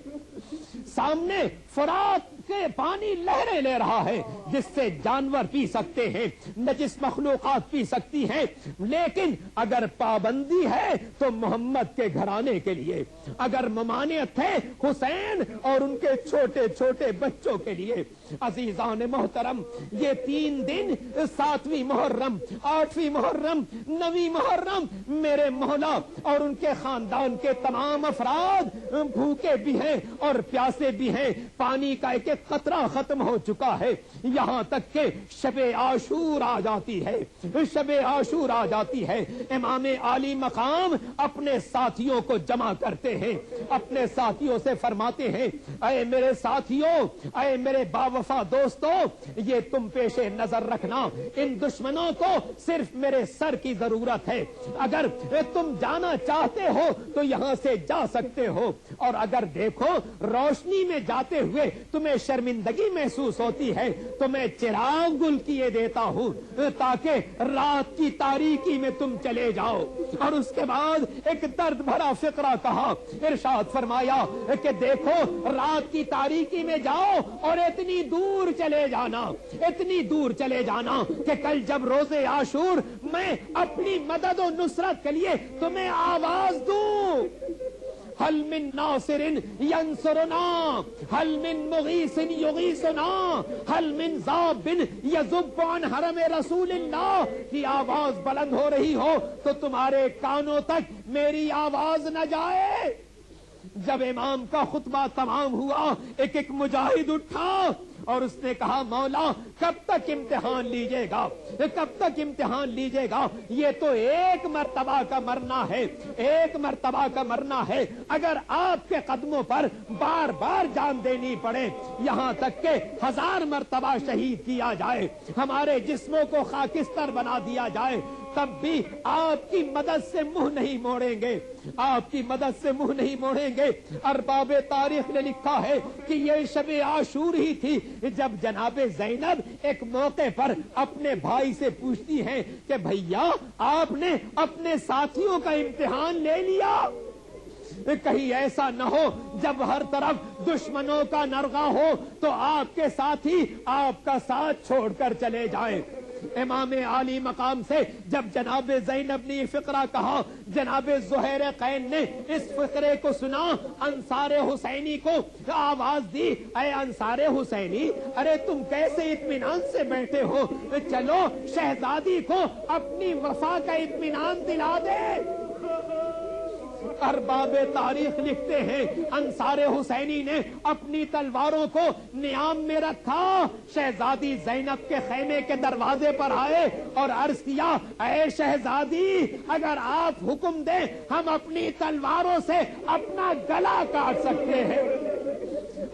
سامنے فرات کے پانی لہریں لے رہا ہے جس سے جانور پی سکتے ہیں، نجس مخلوقات پی سکتی ہیں، لیکن اگر پابندی ہے تو محمد کے گھرانے کے لیے، اگر ممانعت ہے حسین اور ان کے چھوٹے چھوٹے بچوں کے لیے. عزیزان محترم، یہ 3 دن 7ویں محرم، 8ویں محرم، 9ویں محرم میرے مولا اور ان کے خاندان کے تمام افراد بھوکے بھی ہیں اور پیاسے بھی ہیں. پانی کا ایک ایک قطرہ ختم ہو چکا ہے، یہاں تک کہ شب عاشور آ جاتی ہے. شب عاشور آ جاتی ہے. امام علی مقام اپنے ساتھیوں کو جمع کرتے ہیں، اپنے ساتھیوں سے فرماتے ہیں اے میرے ساتھیوں، اے میرے باوفا دوستو، یہ تم پیش نظر رکھنا، ان دشمنوں کو صرف میرے سر کی ضرورت ہے. اگر تم جانا چاہتے ہو تو یہاں سے جا سکتے ہو، اور اگر دیکھو روشنی میں جاتے ہوئے تمہیں شرمندگی محسوس ہوتی ہے تو میں چراغ گل کیے دیتا ہوں تاکہ رات کی تاریکی میں تم چلے جاؤ. اور اس کے بعد ایک درد بھرا فقرہ کہا، ارشاد فرمایا کہ دیکھو رات کی تاریکی میں جاؤ اور اتنی دور چلے جانا، اتنی دور چلے جانا کہ کل جب روز عاشور میں اپنی مدد و نصرت کے لیے تمہیں آواز دوں. هل من ناصر ينصرنا، هل من مغيث يغيثنا، هل من ذاب يذب عن حرم رسول اللہ کی آواز بلند ہو رہی ہو تو تمہارے کانوں تک میری آواز نہ جائے. جب امام کا خطبہ تمام ہوا ایک ایک مجاہد اٹھا اور اس نے کہا مولا کب تک امتحان لیجیے گا، کب تک امتحان لیجیے گا، یہ تو ایک مرتبہ کا مرنا ہے، ایک مرتبہ کا مرنا ہے. اگر آپ کے قدموں پر بار بار جان دینی پڑے، یہاں تک کہ 1000 مرتبہ شہید کیا جائے، ہمارے جسموں کو خاکستر بنا دیا جائے، تب بھی آپ کی مدد سے منہ نہیں موڑیں گے، آپ کی مدد سے منہ نہیں موڑیں گے. ارباب تاریخ نے لکھا ہے کہ یہ شب عاشور ہی تھی جب جناب زینب ایک موقع پر اپنے بھائی سے پوچھتی ہیں کہ بھیا آپ نے اپنے ساتھیوں کا امتحان لے لیا، کہیں ایسا نہ ہو جب ہر طرف دشمنوں کا نرغہ ہو تو آپ کے ساتھی آپ کا ساتھ چھوڑ کر چلے جائیں. امام علی مقام سے جب جناب زینب نے یہ فقرہ کہا، جناب زہیر قین نے اس فقرے کو سنا، انصار حسینی کو آواز دی، اے انصار حسینی، ارے تم کیسے اطمینان سے بیٹھے ہو، چلو شہزادی کو اپنی وفا کا اطمینان دلا دے. ارباب تاریخ لکھتے ہیں انصار حسینی نے اپنی تلواروں کو نیام میں رکھا، شہزادی زینب کے خیمے کے دروازے پر آئے اور عرض کیا اے شہزادی اگر آپ حکم دیں ہم اپنی تلواروں سے اپنا گلا کاٹ سکتے ہیں،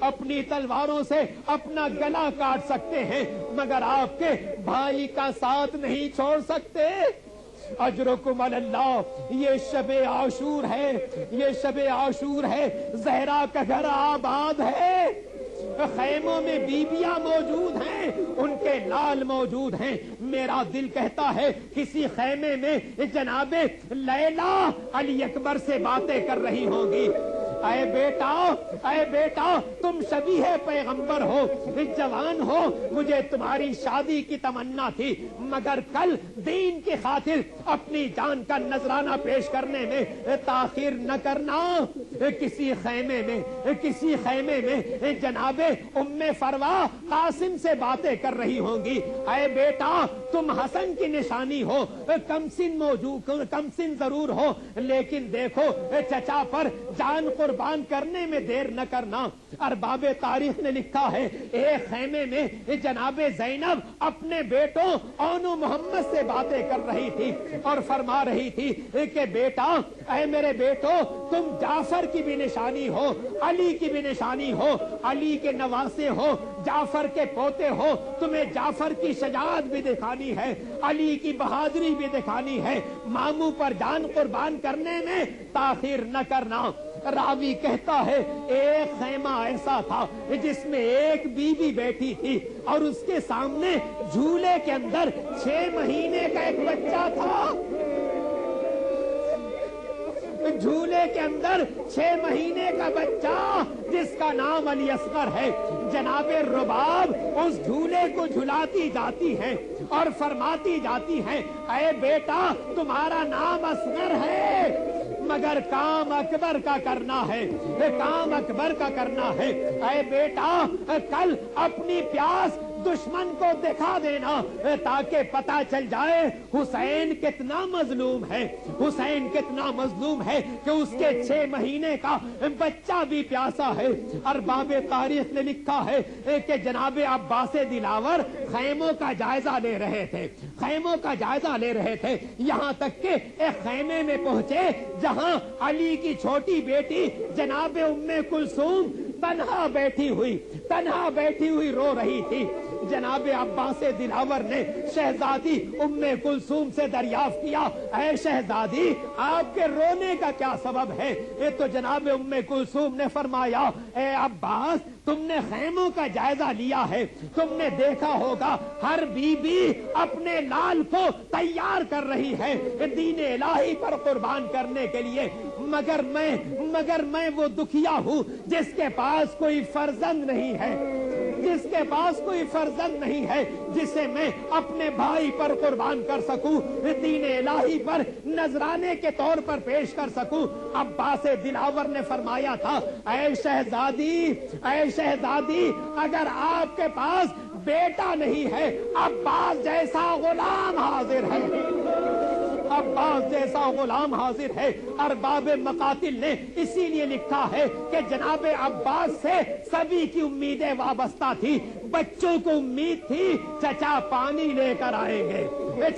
اپنی تلواروں سے اپنا گلا کاٹ سکتے ہیں، مگر آپ کے بھائی کا ساتھ نہیں چھوڑ سکتے۔ اجرکم علی اللہ، یہ شب عاشور ہے، یہ شب عاشور ہے، زہرا کا گھر آباد ہے، خیموں میں بیبیاں موجود ہیں، ان کے لال موجود ہیں، میرا دل کہتا ہے کسی خیمے میں جناب لیلا علی اکبر سے باتیں کر رہی ہوں گی، اے بیٹا تم شبیہ پیغمبر ہو، جوان ہو، مجھے تمہاری شادی کی تمنا تھی، مگر کل دین کی خاطر اپنی جان کا نذرانہ پیش کرنے میں تاخیر نہ کرنا۔ کسی خیمے میں جناب ام فروا قاسم سے باتیں کر رہی ہوں گی، اے بیٹا تم حسن کی نشانی ہو، کم سن ضرور ہو، لیکن دیکھو چچا پر جان قربان کرنے میں دیر نہ کرنا۔ ارباب تاریخ نے لکھا ہے ایک خیمے میں جناب زینب اپنے بیٹوں اون محمد سے باتیں کر رہی تھی اور فرما رہی تھی کہ بیٹا اے میرے بیٹو تم جعفر کی بھی نشانی ہو، علی کی بھی نشانی ہو، علی کے نواسے ہو، جعفر کے پوتے ہو، تمہیں جعفر کی شجاعت بھی دکھانی ہے، علی کی بہادری بھی دکھانی ہے، ماموں پر جان قربان کرنے میں تاخیر نہ کرنا۔ راوی کہتا ہے ایک خیمہ ایسا تھا جس میں ایک بیوی بیٹھی تھی اور اس کے سامنے جھولے کے اندر 6 مہینے کا ایک بچہ تھا، جھولے کے اندر 6 مہینے کا بچہ جس کا نام علی اصغر ہے۔ جناب رباب اس جھولے کو جھلاتی جاتی ہے اور فرماتی جاتی ہے اے بیٹا تمہارا نام اصغر ہے مگر کام اکبر کا کرنا ہے، کام اکبر کا کرنا ہے، اے بیٹا کل اپنی پیاس دشمن کو دکھا دینا تاکہ پتا چل جائے حسین کتنا مظلوم ہے، حسین کتنا مظلوم ہے کہ اس کے 6 مہینے کا بچہ بھی پیاسا ہے۔ ارباب تاریخ نے لکھا ہے کہ جناب عباس دلاور خیموں کا جائزہ لے رہے تھے، خیموں کا جائزہ لے رہے تھے، یہاں تک کہ ایک خیمے میں پہنچے جہاں علی کی چھوٹی بیٹی جناب ام کلثوم تنہا بیٹھی ہوئی رو رہی تھی۔ جناب عباس دلاور نے شہزادی ام کلثوم سے دریافت کیا اے شہزادی آپ کے رونے کا کیا سبب ہے؟ تو جناب ام کلثوم نے فرمایا اے عباس تم نے خیموں کا جائزہ لیا ہے، تم نے دیکھا ہوگا ہر بی بی اپنے لال کو تیار کر رہی ہے دین الہی پر قربان کرنے کے لیے، مگر میں وہ دکھیا ہوں جس کے پاس کوئی فرزند نہیں ہے، جس کے پاس کوئی فرزند نہیں ہے جسے میں اپنے بھائی پر قربان کر سکوں، دین الہی پر نذرانے کے طور پر پیش کر سکوں۔ عباس دلاور نے فرمایا تھا اے شہزادی اگر آپ کے پاس بیٹا نہیں ہے عباس جیسا غلام حاضر ہے، عباس جیسا غلام حاضر ہے۔ ارباب مقاتل نے اسی لیے لکھا ہے کہ جناب عباس سے سبھی کی امیدیں وابستہ تھی، بچوں کو امید تھی چچا پانی لے کر آئیں گے،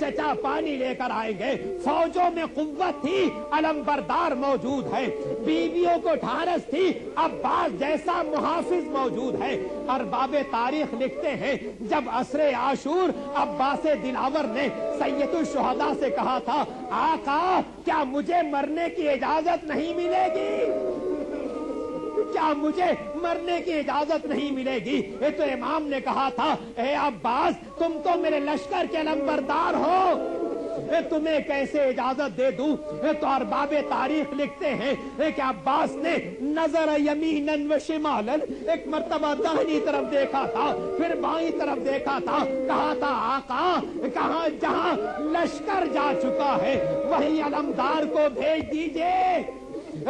چچا پانی لے کر آئیں گے، فوجوں میں قوت تھی علم بردار موجود ہے، بیویوں کو ڈھارس تھی عباس جیسا محافظ موجود ہے۔ ارباب تاریخ لکھتے ہیں جب عصر عاشور عباس دلاور نے سید الشہداء سے کہا تھا آقا کیا مجھے مرنے کی اجازت نہیں ملے گی، کیا مجھے مرنے کی اجازت نہیں ملے گی، تو امام نے کہا تھا اے عباس تم تو میرے لشکر کے علمبردار ہو، تمہیں کیسے اجازت دے دوں؟ تو ارباب تاریخ لکھتے ہیں کہ عباس نے نظر یمیناً و شمالاً، ایک مرتبہ داہنی طرف دیکھا تھا پھر بائیں طرف دیکھا تھا، کہا تھا آقا کہاں جہاں لشکر جا چکا ہے وہی علمدار کو بھیج دیجئے،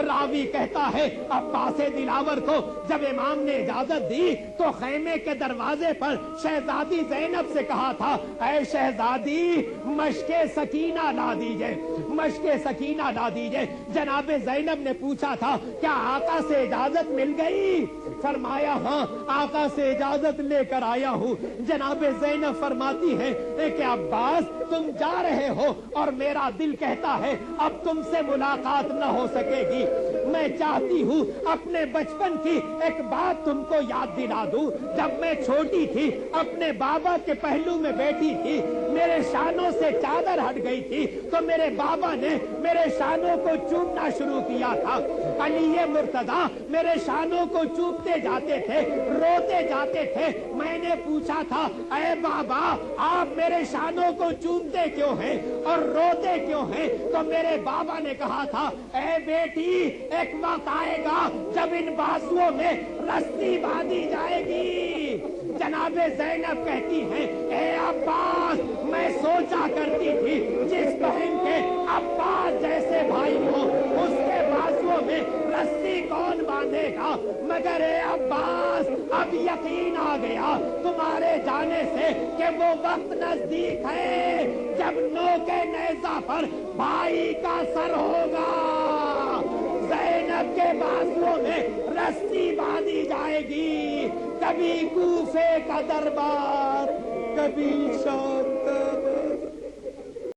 راوی کہتا ہے عباس دلاور کو جب امام نے اجازت دی تو خیمے کے دروازے پر شہزادی زینب سے کہا تھا اے شہزادی مشق سکینہ لا دیجئے، مشق سکینہ لا دیجئے۔ جناب زینب نے پوچھا تھا کیا آقا سے اجازت مل گئی؟ فرمایا ہاں آقا سے اجازت لے کر آیا ہوں۔ جناب زینب فرماتی ہے کہ عباس تم جا رہے ہو اور میرا دل کہتا ہے اب تم سے ملاقات نہ ہو سکے گی، میں چاہتی ہوں اپنے بچپن کی ایک بات تم کو یاد دلا دوں۔ جب میں چھوٹی تھی اپنے بابا کے پہلو میں بیٹھی تھی، میرے شانوں سے چادر ہٹ گئی تھی تو میرے بابا نے میرے شانوں کو چومنا شروع کیا تھا۔ علی مرتضیٰ میرے شانوں کو چومتے جاتے تھے، روتے جاتے تھے۔ میں نے پوچھا تھا اے بابا آپ میرے شانوں کو چومتے کیوں ہیں اور روتے کیوں ہیں؟ تو میرے بابا نے کہا تھا اے بیٹی ایک وقت آئے گا جب ان بازوؤں میں رسی باندھی جائے گی۔ جناب زینب کہتی ہیں اے عباس میں سوچا کرتی تھی جس بہن کے عباس جیسے بھائی ہو اس کے بازوؤں میں رسی کون باندھے گا، مگر اے عباس اب یقین آ گیا تمہارے جانے سے کہ وہ وقت نزدیک ہے جب نوکے نیزہ پر بھائی کا سر ہوگا۔ زینب کے بازوؤں میں رسی باندھی جائے گی، کبھی کوفے کا دربار، کبھی شام کا